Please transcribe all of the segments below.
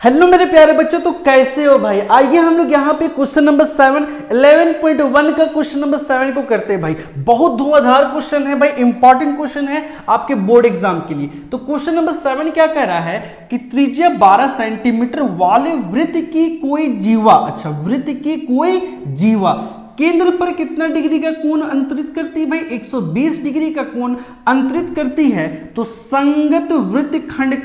Hello मेरे प्यारे बच्चों, तो कैसे हो भाई। आइए हम लोग यहाँ पे क्वेश्चन नंबर 7 11.1 का क्वेश्चन नंबर 7 को करते हैं भाई। बहुत धुआंधार क्वेश्चन है भाई, इंपॉर्टेंट क्वेश्चन है आपके बोर्ड एग्जाम के लिए। तो क्वेश्चन नंबर 7 क्या कह रहा है कि त्रिज्या 12 सेंटीमीटर वाले वृत्त की कोई जीवा, अच्छा वृत्त की कोई जीवा केंद्र पर कितना डिग्री का कोण अंतरित करती है भाई, 120 डिग्री का कोण अंतरित करती है। तो संगत वृत्तखंड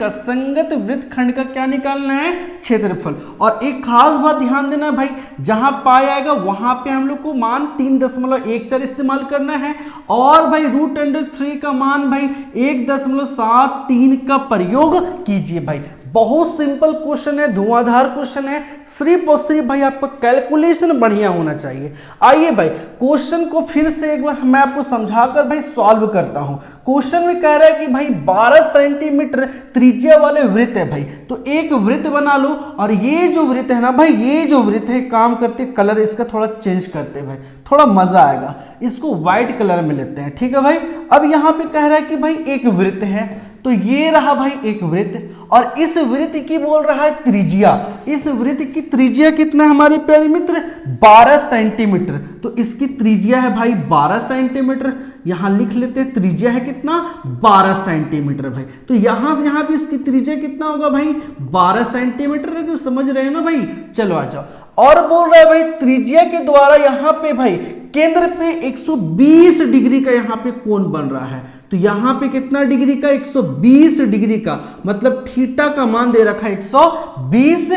का क्या निकालना है, क्षेत्रफल। और एक खास बात ध्यान देना भाई, जहां पाया आएगा वहां पे हम लोग को मान 3.14 इस्तेमाल करना है, और भाई √3 का मान भाई 1.73 का प्रयोग कीजिए भाई। बहुत सिंपल क्वेश्चन है, धुआंधार क्वेश्चन है, सिर्फ और सिर्फ भाई आपका कैलकुलेशन बढ़िया होना चाहिए। आइए भाई क्वेश्चन को फिर से एक बार मैं आपको समझाकर भाई सॉल्व करता हूं। क्वेश्चन में कह रहा है कि भाई 12 सेंटीमीटर त्रिज्या वाले वृत्त है भाई, तो एक वृत्त बना लो, और ये जो वृत्त है ना भाई, ये जो वृत्त है काम करते कलर इसका थोड़ा चेंज करते भाई, थोड़ा मजा आएगा। इसको व्हाइट कलर में लेते हैं, ठीक है भाई। अब यहां पे कह रहा है कि भाई एक वृत्त है, तो ये रहा भाई एक वृत्त, और इस वृत्त की बोल रहा है त्रिज्या। इस वृत्त की त्रिज्या कितना है हमारे प्यारे मित्र, 12 सेंटीमीटर। तो इसकी त्रिज्या है भाई 12 सेंटीमीटर, यहां लिख लेते हैं त्रिज्या है कितना, 12 सेंटीमीटर भाई। तो यहां से यहां भी इसकी त्रिज्या कितना होगा भाई, 12 सेंटीमीटर। समझ रहे हैं ना भाई, चलो आ जाओ। और बोल रहा है भाई त्रिज्या के द्वारा यहां पे भाई केंद्र पे 120 डिग्री का यहां पे कोण बन रहा है। तो यहां पे कितना डिग्री का, 120 डिग्री का, मतलब थीटा का मान दे रखा है 120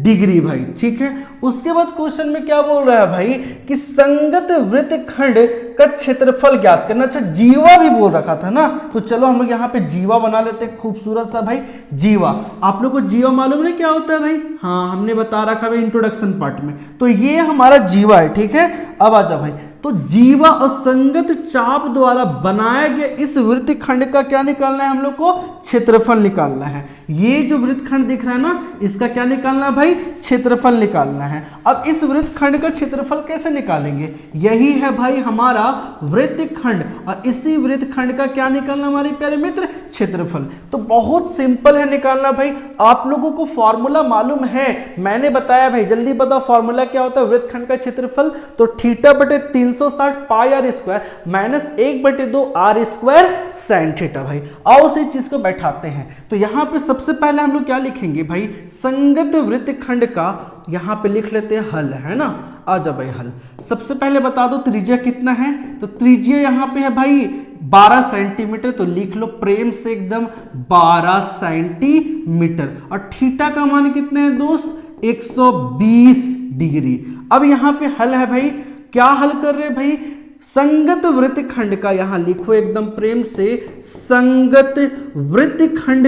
डिग्री भाई, ठीक है। उसके बाद क्वेश्चन में क्या बोल रहा है भाई कि संगत वृत्तखंड का क्षेत्रफल ज्ञात करना। अच्छा जीवा भी बोल रखा था ना, तो चलो हम लोग यहाँ पे जीवा बना लेते हैं, खूबसूरत सा भाई जीवा। आप लोग को जीवा मालूम है क्या होता है भाई, हाँ हमने बता रखा है इंट्रोडक्शन पार्ट में। तो ये हमारा जीवा है, ठीक है। अब आ जाओ भाई, तो जीवा और संगत चाप द्वारा बनाया गया इस वृत्तखंड का क्या निकालना है, हम लोग को क्षेत्रफल निकालना है। ये जो वृत्तखंड दिख रहा है ना, इसका क्या निकालना है भाई, क्षेत्रफल निकालना है। अब इस वृत्तखंड का क्षेत्रफल कैसे निकालेंगे, यही है भाई हमारा वृत्तखंड, और इसी वृत्तखंड का क्या निकालना हमारे प्यारे मित्र, क्षेत्रफल। तो बहुत सिंपल है निकालना भाई। आप लोगों को फॉर्मूला मालूम है, मैंने बताया भाई, जल्दी बताओ फॉर्मूला क्या होता है वृत्तखंड का क्षेत्रफल। तो थीटा बटे 360 pi r square minus 1/2 r square sine theta भाई। आओ इस चीज को बैठाते हैं। तो यहां पे सबसे पहले हम लोग क्या लिखेंगे भाई, संगत वृत्तखंड का यहां पे लिख लेते हैं हल, है ना। आ जाओ भाई हल। सबसे पहले बता दो त्रिज्या कितना है, तो त्रिज्या यहां पे है भाई 12 सेंटीमीटर, तो लिख लो प्रेम से एकदम 12 सेंटीमीटर। और थीटा का मान कितना है दोस्त, 120 डिग्री। अब यहां पे हल है भाई, क्या हल कर रहे भाई, संगत वृत्तखंड का, यहां लिखो एकदम प्रेम से, संगत वृत्तखंड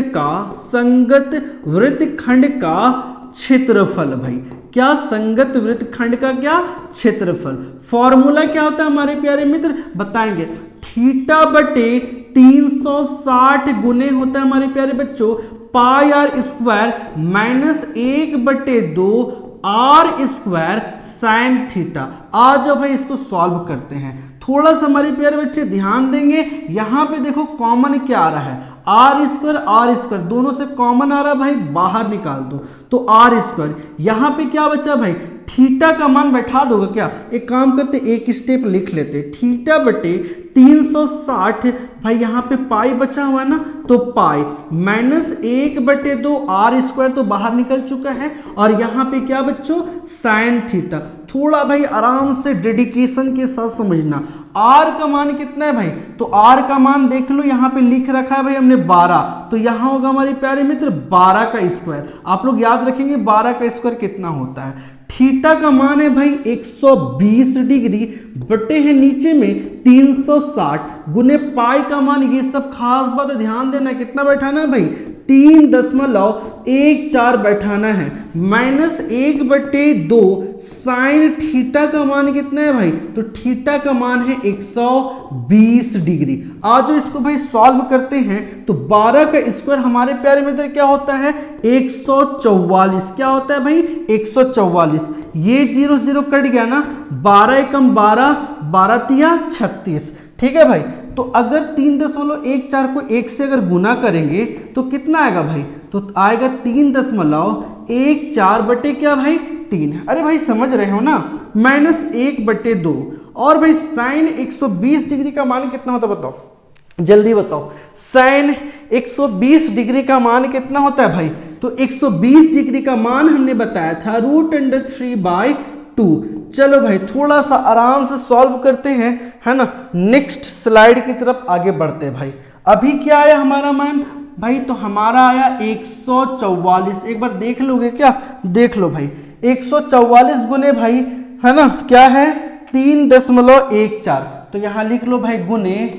का क्षेत्रफल भाई। क्या संगत वृत्तखंड का क्या, क्षेत्रफल। फॉर्मूला क्या होता है हमारे प्यारे मित्र, बताएंगे। थीटा बटे 360 गुने होता है हमारे प्यारे बच्चों pi r square minus 1/2 r square sine theta. आज अब भाई इसको सॉल्व करते हैं। थोड़ा सा हमारे प्यारे बच्चे ध्यान देंगे, यहां पे देखो कॉमन क्या आ रहा है, आर स्क्वायर दोनों से कॉमन आ रहा है भाई, बाहर निकाल दो तो आर स्क्वायर। यहां पे क्या बचा भाई, थीटा का मान बैठा दोगे क्या, एक काम करते एक स्टेप लिख लेते, थीटा बटे 360 भाई, यहां पे पाई बचा हुआ है ना, तो पाई माइनस 1/2 आर स्क्वायर तो बाहर निकल चुका है, और यहां पे क्या बच्चों, साइन थीटा। थोड़ा भाई आराम से डेडिकेशन के साथ समझना। आर का मान कितना है भाई, तो आर का मान देख लो, यहां पे लिख रखा है भाई हमने 12, तो यहां होगा हमारे प्यारे मित्र 12 का स्क्वायर। आप लोग याद रखेंगे 12 का स्क्वायर कितना होता है। थीटा का मान है भाई 120 डिग्री, बटे हैं नीचे में 360 गुने पाई का मान, ये सब खास बात ध्यान देना, कितना बैठाना है भाई, 3.14 बैठाना है, माइनस 1/2 साइन थीटा का मान कितना है भाई, तो थीटा का मान है 120 डिग्री। आज जो इसको भाई सॉल्व करते हैं, तो 12 का स्क्वायर हमारे प्यारे मित्र क्या होता है, 144। क्या होता है भाई, 144। ये 0 0 कट गया ना, 12 एकम 12, 12 तिया 36, ठीक है भाई। तो अगर 3.14 को 1 से अगर गुना करेंगे तो कितना आएगा भाई, तो आएगा 3.14 1/4 बटे क्या भाई 3। अरे भाई समझ रहे हो ना, -1/2। और भाई साइन 120 डिग्री का मान कितना होता है बताओ, जल्दी बताओ। साइन 120 डिग्री का मान कितना होता है भाई, तो 120 डिग्री का मान हमने बताया था √3/2। चलो भाई थोड़ा सा आराम से सॉल्व करते हैं, है ना। नेक्स्ट स्लाइड की तरफ आगे बढ़ते हैं भाई। अभी क्या आया हमारा मान भाई, तो हमारा आया 144। एक बार देख लोगे क्या, देख लो भाई 144 गुने भाई, है ना, क्या है 3.14। तो यहां लिख लो भाई गुने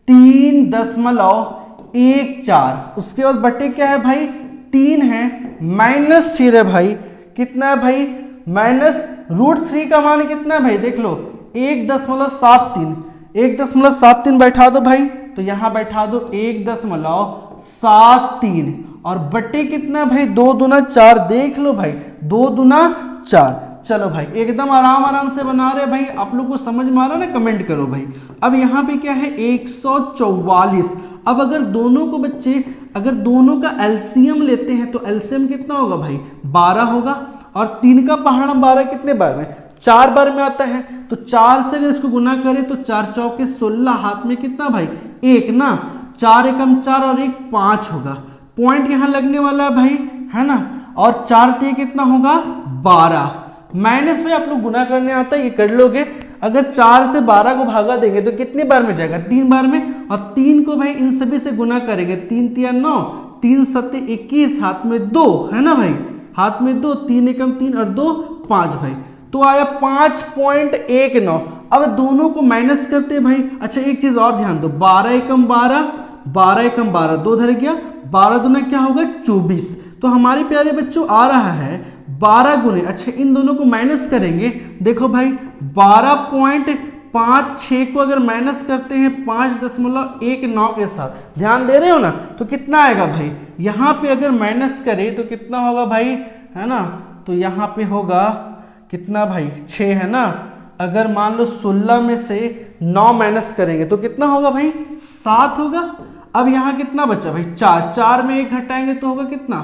3.14। उसके बाद बटे क्या है भाई 3 है, माइनस फिर है भाई कितना है भाई, -√3 का मान कितना है भाई, देख लो 1.73। 1.73 बैठा दो भाई, तो यहां बैठा दो 1.73 और बटे कितना भाई 2 दूना 4। देख लो भाई 2 दूना 4। चलो भाई एकदम आराम से बना रहे भाई, आप लोग को समझ में आ रहा ना, कमेंट करो भाई। अब यहाँ पे क्या है 144। अब अगर दोनों को बच्चे, अगर दोनों का एलसीएम लेते हैं तो एलसीएम कितना होगा भाई 12 होगा। और 3 का पहाड़ा 12 कितने बार में, 4 बार में आता है। तो 4 से अगर इसको गुना करें तो 4 चौके 16, हाथ में कितना भाई 1 ना, 4 एकम 4 और 1 5 होगा। पॉइंट यहां लगने वाला है भाई, है ना। और 4 ते कितना होगा 12। माइनस में आप लोग गुना करने आता है, ये कर लोगे। अगर 4 से 12 को भागा देंगे तो कितनी बार में जाएगा 3 बार में। और 3 को भाई इन सभी से गुना करेंगे, 3 तिया 9, 3 सत्ते 21, हाथ में 2, है ना भाई, हाथ में 2, 3 एकम 3 और 2 5 भाई। तो आया 5.19। अब दोनों को माइनस करते भाई। अच्छा एक चीज और ध्यान दो, 12 एकम 12, 12 एकम 12, 2 धर गया, 12 दूना क्या होगा 24। तो हमारे प्यारे बच्चों आ रहा है 12 गुने, अच्छा इन दोनों को माइनस करेंगे, देखो भाई 12.56 को अगर माइनस करते हैं 5.19 के साथ, ध्यान दे रहे हो ना, तो कितना आएगा भाई, यहां पे अगर माइनस करें तो कितना होगा भाई, है ना। तो यहां पे होगा कितना भाई 6, है ना। अगर मान लो 16 में से 9 माइनस करेंगे तो कितना होगा भाई 7 होगा। अब यहां कितना बचा भाई 4, 4 में 1 घटाएंगे तो होगा कितना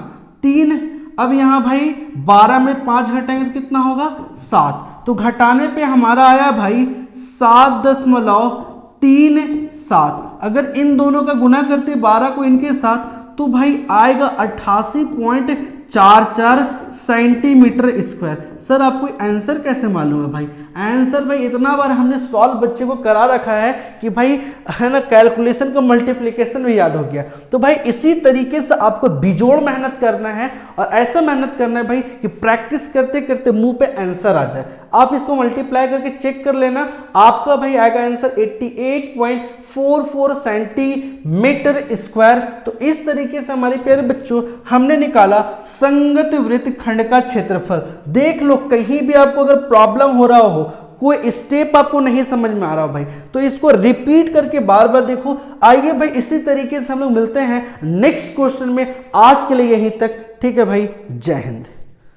3। अब यहां भाई 12 में 5 घटाएंगे तो कितना होगा 7। तो घटाने पे हमारा आया भाई 7.37। अगर इन दोनों का गुना करते 12 को इनके साथ तो भाई आएगा 88.44 सेंटीमीटर स्क्वायर। सर आपको आंसर कैसे मालूम है भाई, आंसर भाई इतना बार हमने सॉल्व बच्चे को करा रखा है कि भाई, है ना, कैलकुलेशन का मल्टीप्लिकेशन भी याद हो गया। तो भाई इसी तरीके से आपको बिजोड़ मेहनत करना है और ऐसा मेहनत करना है भाई कि प्रैक्टिस करते करते मुंह पे आंसर आ जाए। आप इसको मल्टीप्लाई करके चेक कर लेना, आपका भाई आएगा आंसर 88.44 सेंटीमीटर स्क्वायर। तो इस तरीके से हमारे प्यारे बच्चों हमने निकाला संगत वृत्तखंड का क्षेत्रफल। देख लो कहीं भी आपको अगर प्रॉब्लम हो रहा हो, कोई स्टेप आपको नहीं समझ में आ रहा हो भाई, तो इसको रिपीट करके बार बार देखो। आइए भाई इसी तरीके से हम लोग मिलते हैं नेक्स्ट क्वेश्चन में। आज के लिए यहीं तक, ठीक है भाई, जय हिंद।